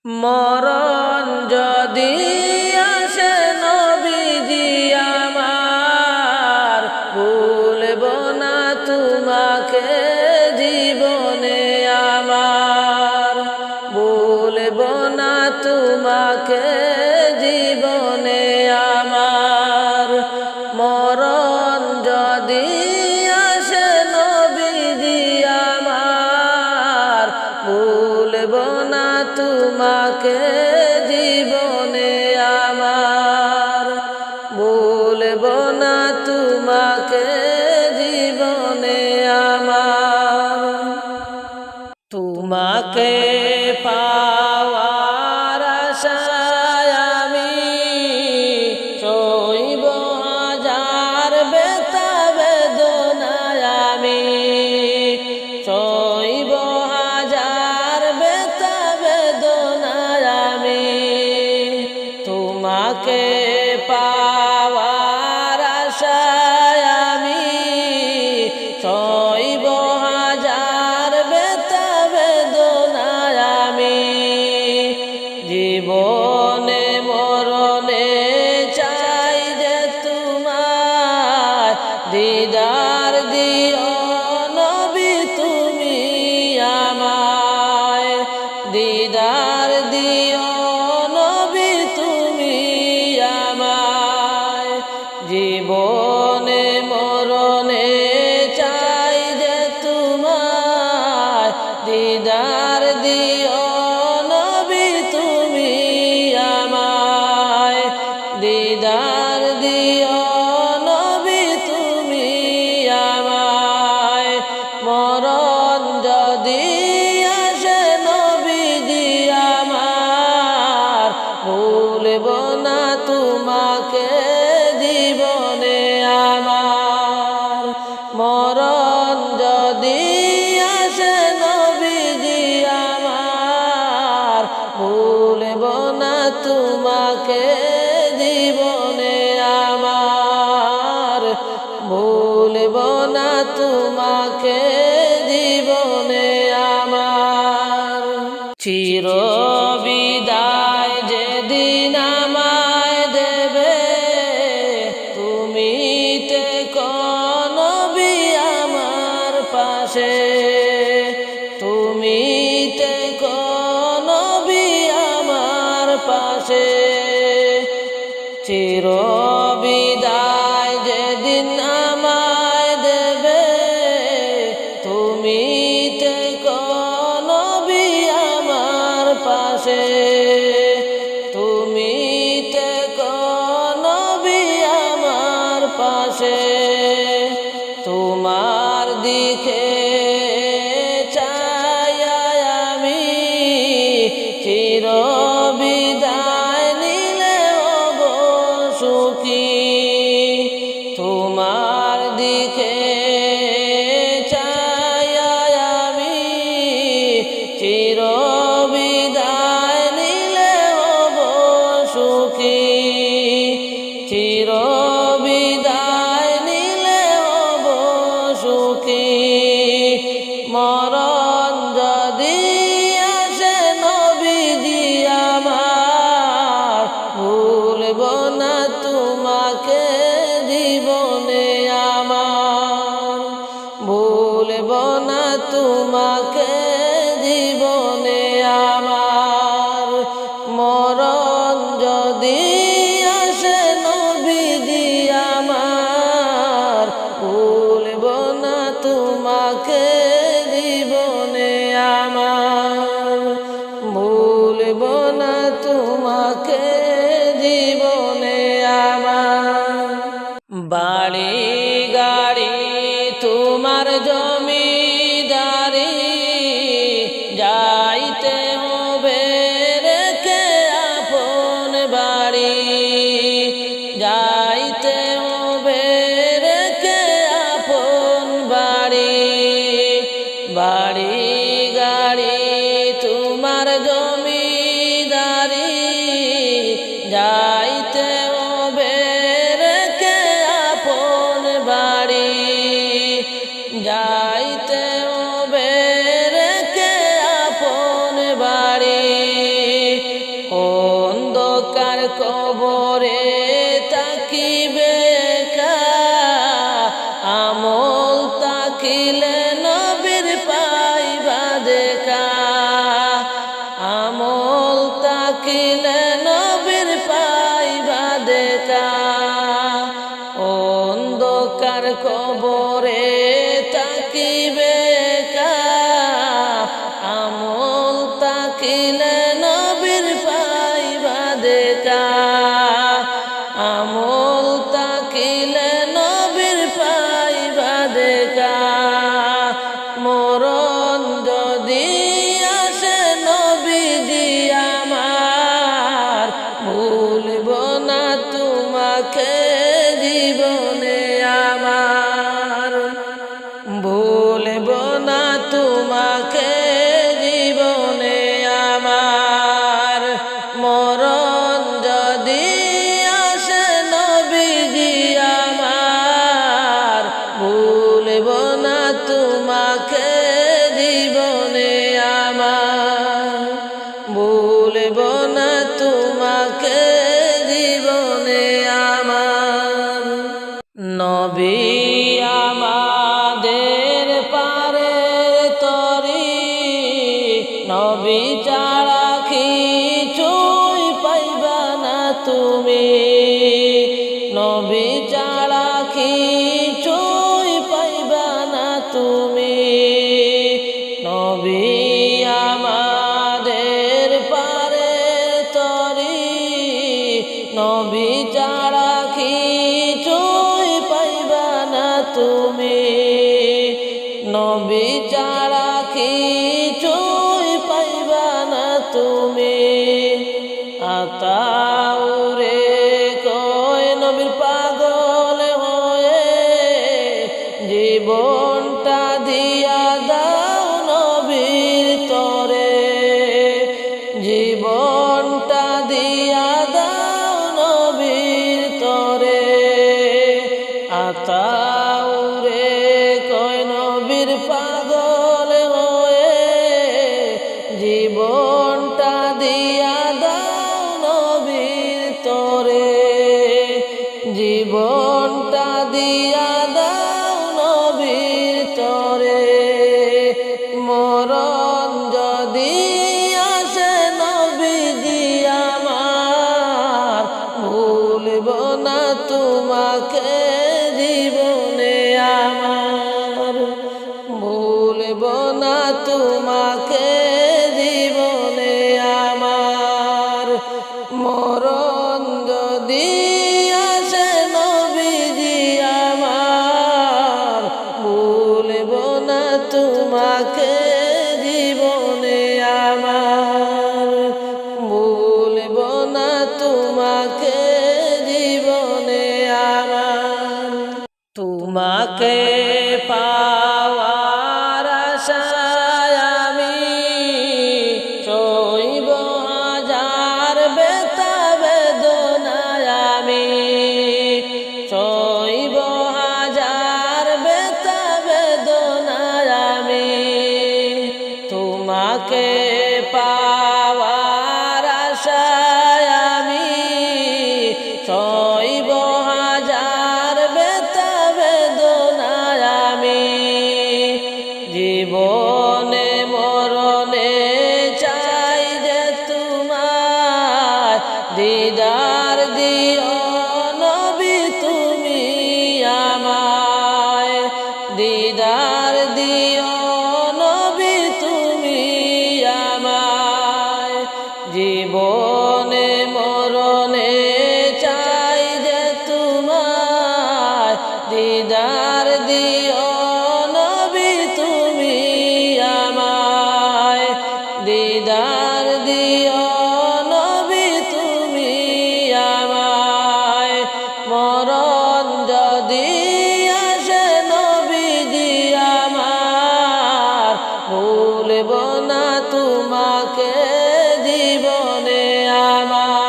মরণ যদি আসে নবীজি আমার, ভুলব না তোমাকে জীবনে আমার, ভুলব না তোমাকে জীবনে আমার। মরণ যদি আসে নবীজি আমার, ভুলব না তোমাকে জীবনে আমার, ভুলব না তোমাকে জীবনে আমার। তোমাকে পাওয়ার আশায় আমি সইব হাজার ব্যথা বেদনায়, আমি সইব হাজার ব্যথা বেদনায়, আমি তোমাকে পাওয়ার আশায় আমি সইব হাজার ব্যথা বেদনায়, আমি জীবনে মরণে চাই যে তোমার দিদার দিও নবী তুমি আমায়, দিদার দিও নবী তুমি আমায়। জীবনে মরণে চাই যে তোমার দিদার দিও নবী তুমি আমায়, দিদার দিও নবী তুমি আমায়। মরণ যদি আসে নবীজি আমার, ভুলব না তোমাকে জীবনে আমার। মরণ যদি আসে নবীজি আমার, ভুলব না তোমাকে জীবনে আমার, ভুলব না তোমাকে জীবনে আমার। চির বিদায় যেদিন আমায় দেবে, তুমি থেকো নবী আমার পাশে, তুমি থেকো নবী আমার পাশে। চির বিদায় যেদিন আমায় দেবে, তুমি থেকো নবী আমার পাশে, তুমি থেকো নবী আমার পাশে। তোমার দিকে চাইয়া আমি চির বিদায় নিলে হব সুখী, তোমার দিকে চাইয়া আমি চির বিদায় নিলে হব সুখী, চির বিদায় নিলে হব সুখী। মরণ যদি আসে নবীজি আমার, ভুলব না তোমাকে জীবনে আমার, ভুলব না তোমাকে জীবনে আমার। মরণ যদি আসে নবীজি আমার, ভুলব না তোমাকে জীবনে আমার, ভুলব না তোমাকে জীবনে আমার। বাড়ি গাড়ি তোমার জমিদারি, যাইতে হবে রেখে আপন বাড়ি, যাইতে হবে রেখে আপন বাড়ি। বাড়ি গাড়ি তোমার জমিদারি, যাইতে হবে রেখে আপন বাড়ি, যা কবরে তাকিবে একা, আমল তাকিলে নবীর পাইবা দেখা, আমল তাকিলে নবীর পাইবা দেখা। অন্ধকার কবরে তাকিবে একা, আমল তাকিলে নবীর পাইবা দেখা, আমল তাকিলে নবীর পাইবা দেখা। মরণ যদি আসে নবীজি আমার, ভুলব না তোমাকে জীবনে আমার, ভুলব না তোমাকে জীবনে আমার। মরণ যদি আসে নবীজি আমার, ভুলব না তোমাকে জীবনে আমার, ভুলব না তোমাকে জীবনে আমার। নবী আমাদের পারে তরি, নবী ছাড়া কিছুই পাইবা না তুমি, নবী ছাড়া কিছুই পাইবা না তুমি। নবী আমাদের পারে তরি, নবী ছাড়া কিছুই পাইবা না তুমি, নবী ছাড়া কিছুই পাইবা না তুমি। আতাউরে কয় নবীর পাগল হয়ে, জীবনটা দিয়া দাও নবীর তরে, জীবনটা দিয়া দাও নবীর তরে। আতাউরে কয় নবীর পাগল হয়ে, জীবনটা দিয়া দাও নবীর তরে, জীবনটা দিয়া দাও নবীর তরে। মরণ যদি আসে নবীজি আমার, ভুলব না তোমাকে জীবনে আমার, ভুলব না তোমাকে জীবনে আমার। মরণ যদি আসে নবীজি আমার, ভুলব না তোমাকে জীবনে আমার, ভুলব না তোমাকে জীবনে আমার। তোমাকে পাওয়ার আশায় আমি সইব হাজার ব্যথা বেদনায়, আমি সইব হাজার ব্যথা বেদনায় আমি। তোমাকে পাওয়ার আশায় আমি সইব হাজার ব্যথা বেদনায় আমি। জীবনে মরণে চাই যে তোমার দিদার দিও নবী তুমি আমায়, দিদার দিও নবী তুমি আমায়। জীবনে মরণে চাই যে তোমার দিদার দিও নবী তুমি আমায়, দিদার দিও নবী তুমি আমায়। মরণ যদি আসে নবীজি আমার, ভুলব না তোমাকে জীবনে আমার।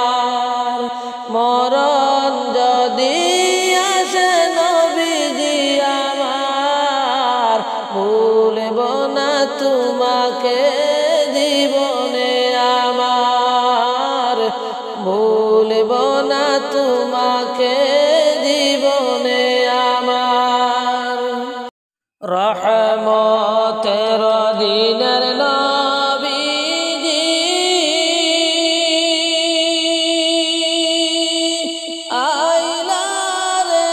ভুলব না তোমাকে জীবনে আমার। রহমতের দিনের নবীজি আইলা রে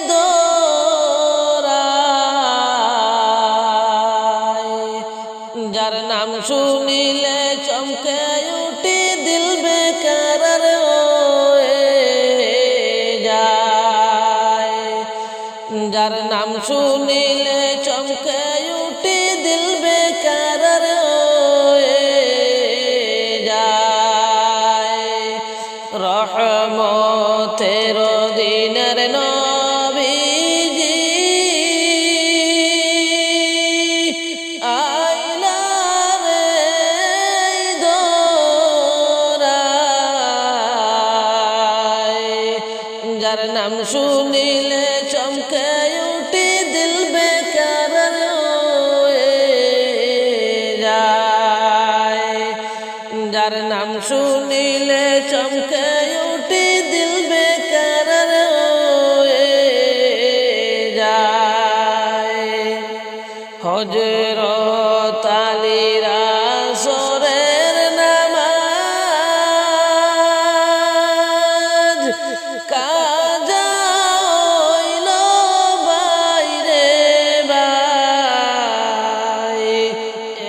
দোরায়, যার নাম শুনিলে চমকে উঠে দিল বেকরার হয়ে যায়, যার নাম শুনিলে চমকে উঠে দিল বেকরার হয়ে যায়। রহমতের দিনের নবীজি আইলা রে দোরায়, যার নাম শুনিলে চমকে উঠে দিল বেকরার হয়ে যায়, যার নাম শুনিলে চমকে উঠে দিল বেকরার হয়ে যায়। হযরত আলীর আসরের নামাজ কাজা হইল বাইরে বাই,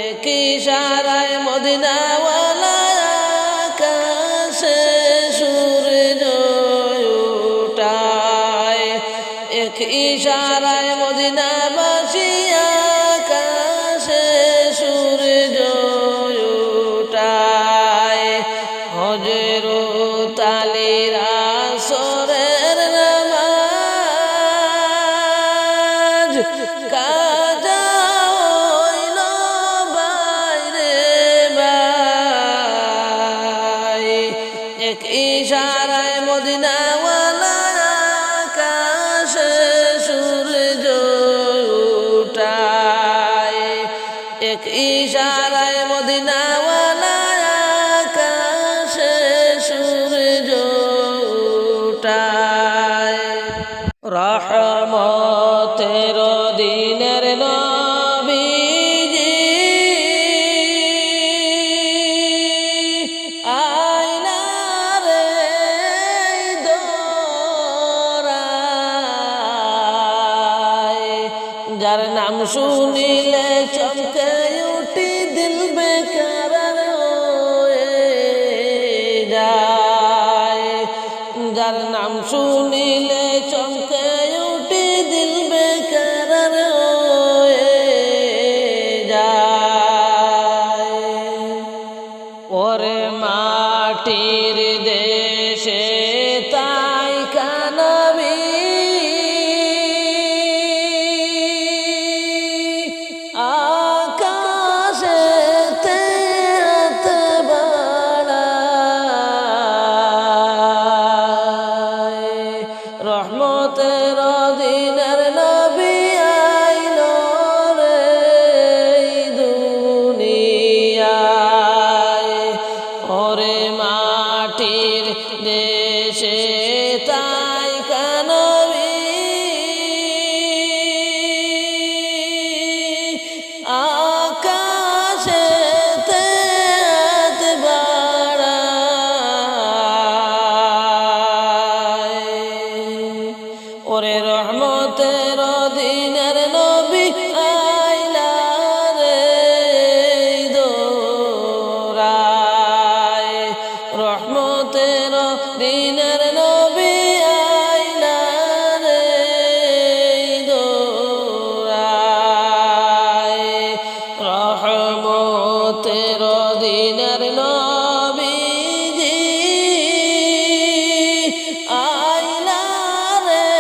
এক ইশারায় মদিনাওয়ালা আকাশে সূর্য উঠায়, এক ইশারায় মদিনাবাসী আকাশে সূর্য উঠায়। হযরত আলীর আসরের নামাজ কাজা হইল বাইরে বাই, এক ইশারায় মদিনাওয়ালা আকাশে সূর্য উঠায়, এক ইশারায় মদিনাওয়ালা আকাশে সূর্য উঠায়। রহমতের দিনের নবীজি আইলা রে দোরায়, যার নাম শুনিলে চমকে উঠে দিল বেকরার হয়ে যায়, যার নাম শুনিলে চমকে উঠে দিল বেকরার হয়ে যায়। ওরে মাটির দেশে তাই কানবী আকাশেতে হাত বাড়ায়, রহমতের দিনের নবী আইল রে দুনিয়ায়। ওরে মাটির দেশে তাই কানবী আকাশেতে হাত বাড়ায়। ওরে রহমতের দিনের নবী আইলা রে দোরায়, রহমতের দিনের নবী আইলা রে দোরায়। রহমতের দিনের নবীজি আইলা রে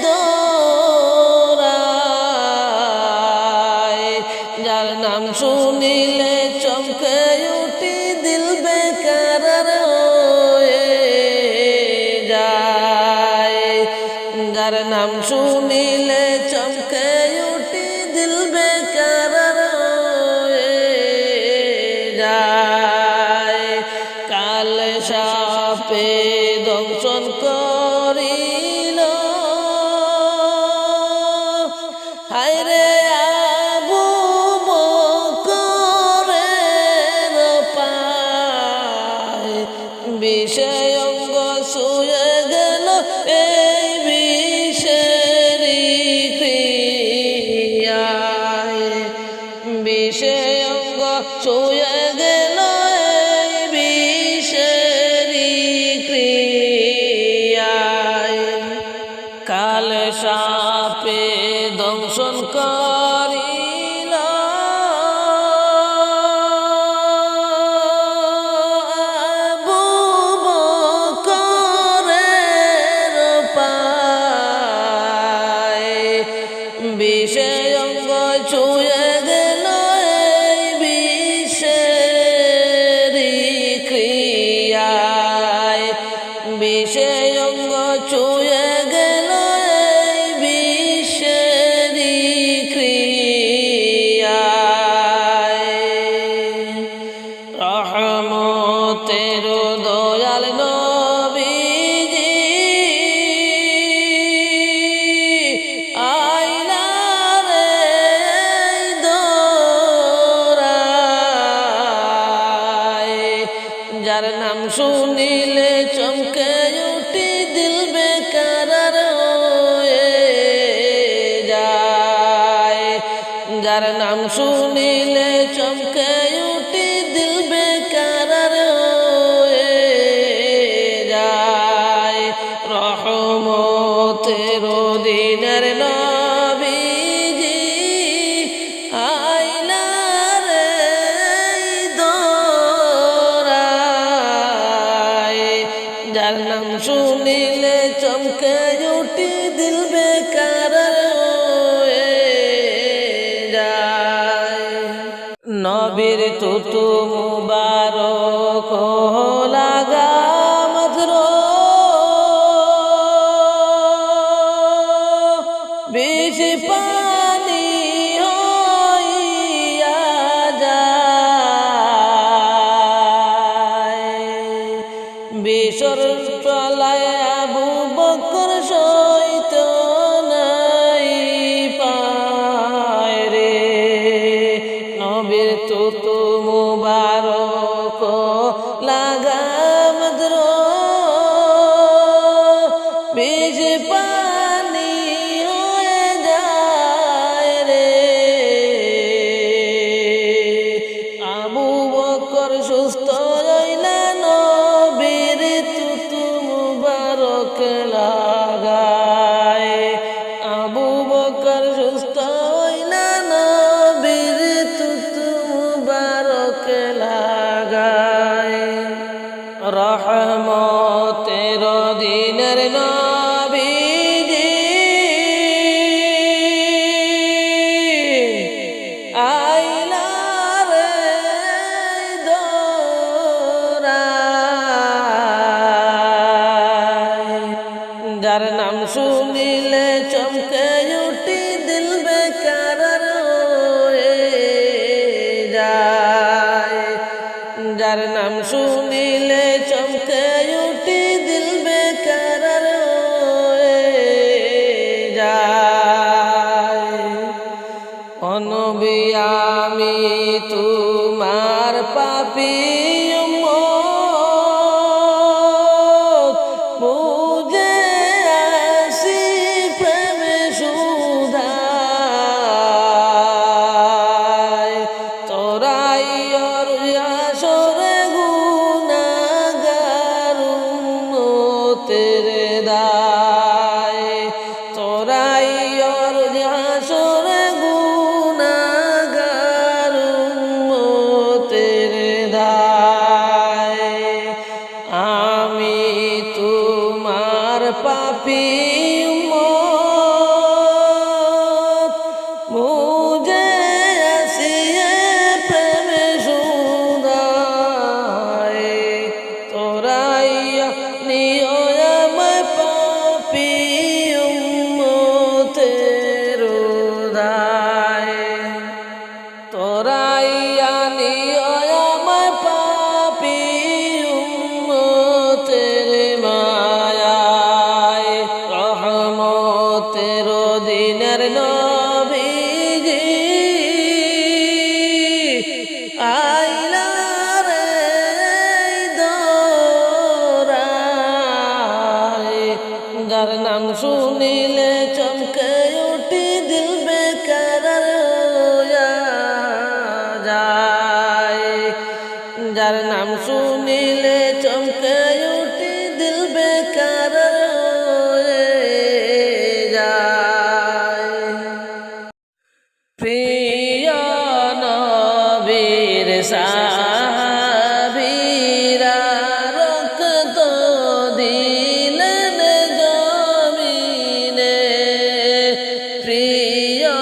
দোরায়, যার নাম শুনিলে চমকে উঠে দিল বেকরার হয়ে যায়, যার নাম শুনিলে চমকে উঠে দিল বেকরার হয়ে যায়। সাপে দংশন করিল হায়রে আবু বকরের পায় বিষয় অঙ্গ শুয়ে গেল এই বিষেরি ক্রিয়ায় বিষয় অঙ্গ শুয়ে গেল এই বিষেরি ক্রিয়ায় কাল সাপে দংশন করিল আবু বকরের পায় বিষয় অঙ্গ ছুঁয়ে গেল এই বিষেরি ক্রিয়ায় বিষয় অঙ্গ ছুঁয়ে গেল এই বিষেরি ক্রিয়ায় রহমতের দয়াল নবীজি আইলা রে দোরায় যার নাম শুনিলে চমকে উঠি দিল বেকারার হয়ে যায় যার নাম শুনিলে চমকে উঠি দিল বেকারার হয়ে যায় রহমতের দিনের নবীজি আইলা রে দোরায় যার নাম শুনিলে চমকে উঠি দিল বেকারার হয়ে যায় নবীর তুতু মুবারক লাগা মাত্র বিষ পানি হইয়া যায় বিষর চলায় আবু বকর সইত নাই পায় রে নবীর তুতু মুবারক লাগা মাত্র বিষ পানি হয়ে যায় রে আবু বকর সুস্থ হইলা নবীর তুতু মুবারক লাগায় আবু বকর সুস্থ হইলা নবীর তুতু মুবারক লাগায় রহমতের দিনের নবীজি আইলা রে দোরায় যার নাম শুনিলে চমকে উঠি দিল বেকারার হয়ে যায় যার নাম শুনিলে চমকে উঠি দিল বেকারার হয়ে যায় অনবী আমি তোমার পাপী উম্মত বুঝে আসি প্রেমে সুধায় তোরাই ওর আসরে গুনাহগার উম্মতের দায় তোরাই ওর আসরে গুনাহগার উম্মতের দায় যার নাম শুনিলে চমকে উঠি দিল বেকার হয়ে যায়। প্রিয় নবীর সাহাবীরা রক্ত দিলেন জমিনে, প্রিয়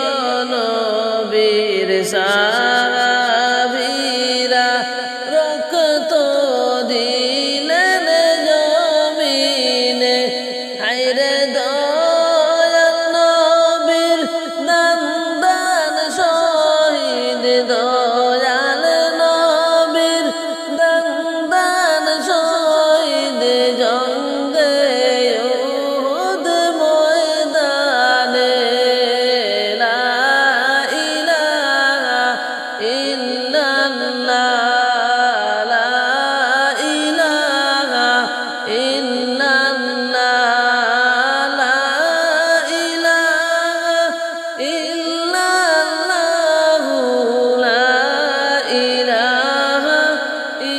নবীর সাহাবীরা রক্ত দিলেন জমিনে। হায়রে দয়াল নবীর দান দান শহীদ, দয়াল নবীর দান দান শহীদ জঙ্গে উহুদ ময়দানে। লা ইলাহা ইল্লাল্লাহ, লা ইলাহা ইল্লাল্লাহ, লা ইলাহা ইল্লাল্লাহ, লা ইলাহা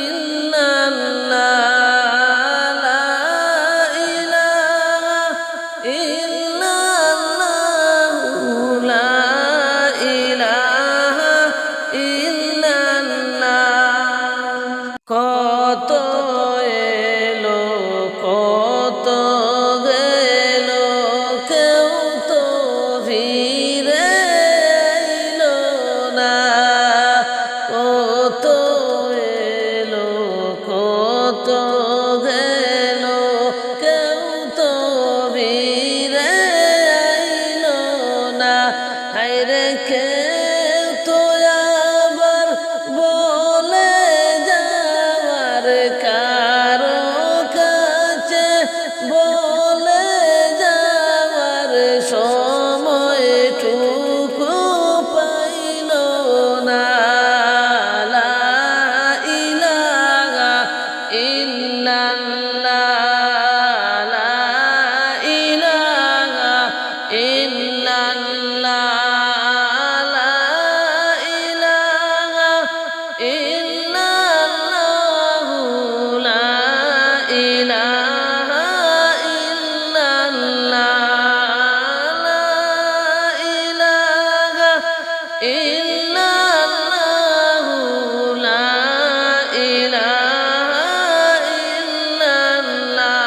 ইল্লাল্লাহ, লা ইলাহা ইল্লাল্লাহ, লা ইলাহা ইল্লাল্লাহ। কত এলো কত গেল, কেউ তো ফিরে এলো না। কত এলো কত গেল, কেউ তো ফিরে এলো না। হায়রে কেউ তো আবার বলে যাওয়ার কারো কাছে, বলে যাওয়ার সময়টুকু পাইল না। লা ইলাহা ইল্লাল্লাহ, লা ইলাহা ইল্লাল্লাহ, লা ইলাহা ইল্লাল্লাহ, লা ইলাহা ইল্লাল্লাহ, লা ইলাহা ইল্লাল্লাহ, লা ইলাহা ইল্লাল্লাহ।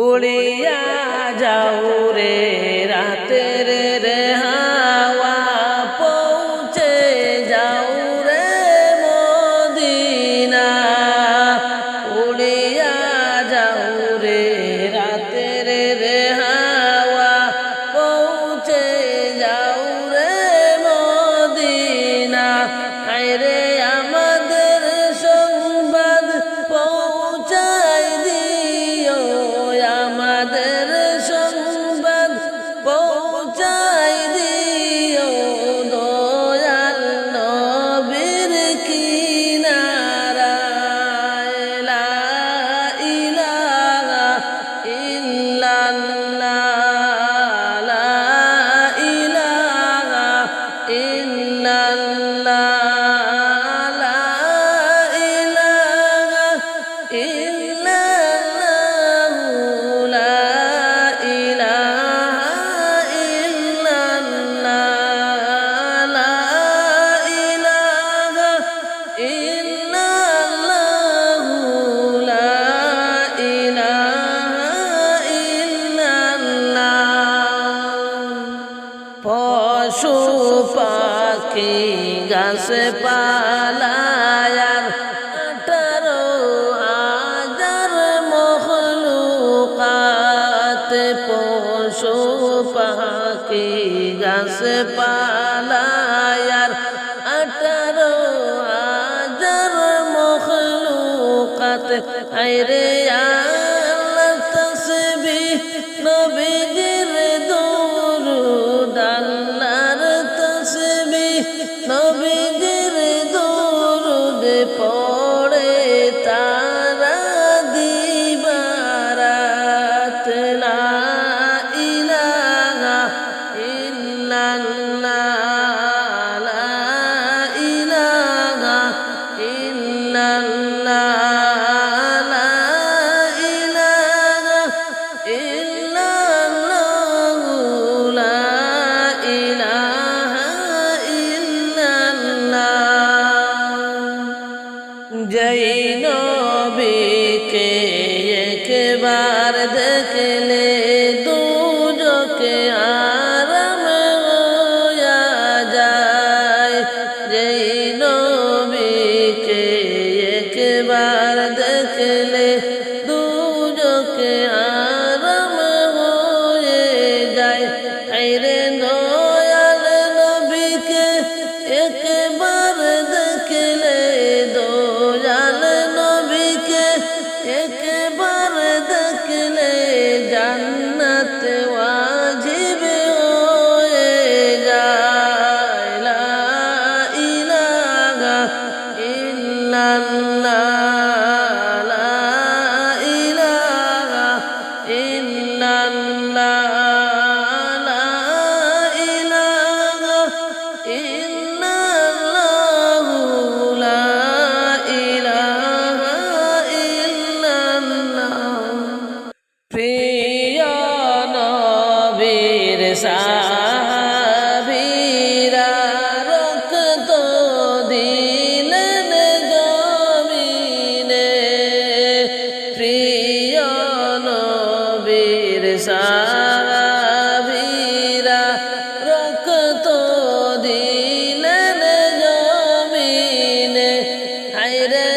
উড়িয়া যাও রে রাতের রে হাওয়া, পৌঁছে যাও রে মদিনা। উড়িয়া যাও রে রাতের রে হাওয়া, পৌঁছে যাও রে মদিনা। হায়রে আমাদের সংবাদ পৌঁছাই দিও, আমাদের সংবাদ পৌঁছাই দিও, দয়াল নবীর কিনারায়। লা ইলাহা ইল্লাল্লাহ, লা ইলাহা ইল্লাল্লাহ, লা ইলাহা ইল্লাল্লাহ, লা ইলাহা ইল্লাল্লাহ, লা ইলাহা ইল্লাল্লাহ, লা ইলাহা ইল্লাল্লাহ। পশু পাখি গাছপালায়ার 18,000 মখলুকাত, পশু পাখি গাছপালায়ার 18,000 মখলুকাত। হায়রে আল্লাহ তাসবিহ নবীজির দরুদ, আল্লাহর তাসবিহ নবীজির দরুদ পড়ে তারা দিবারাত। লা ইলাহা ইল্লাল্লাহ, লা ইলাহা ইল্লাল্লাহ লা ইলাহা ইল্লাল্লাহ লা ইলাহা ইল্লাল্লাহ যেই নবীকে একবার দেখলে দুজকে আরাম হইয়া যায় যেই নবীকে একবার দেখলে দুজকে আরাম হয়ে যায় আইরে দয়াল নবীকে একবার দেখলে দয়াল নবীকে একবার দেখলে জান্নাত ওয়াজিব হয়ে যায় লা ইলাহা ইল্লাল্লাহ লা ইলাহা ইল্লাল্লাহ লা ইলাহা ইল্লাল্লাহ লা ইলাহা ইল্লাল্লাহ প্রিয় নবীর সাহাবীরা রক্ত দিলেন জমিনে প্রিয় নবীর সাহাবীরা রক্ত দিলেন জমিনে হায়রে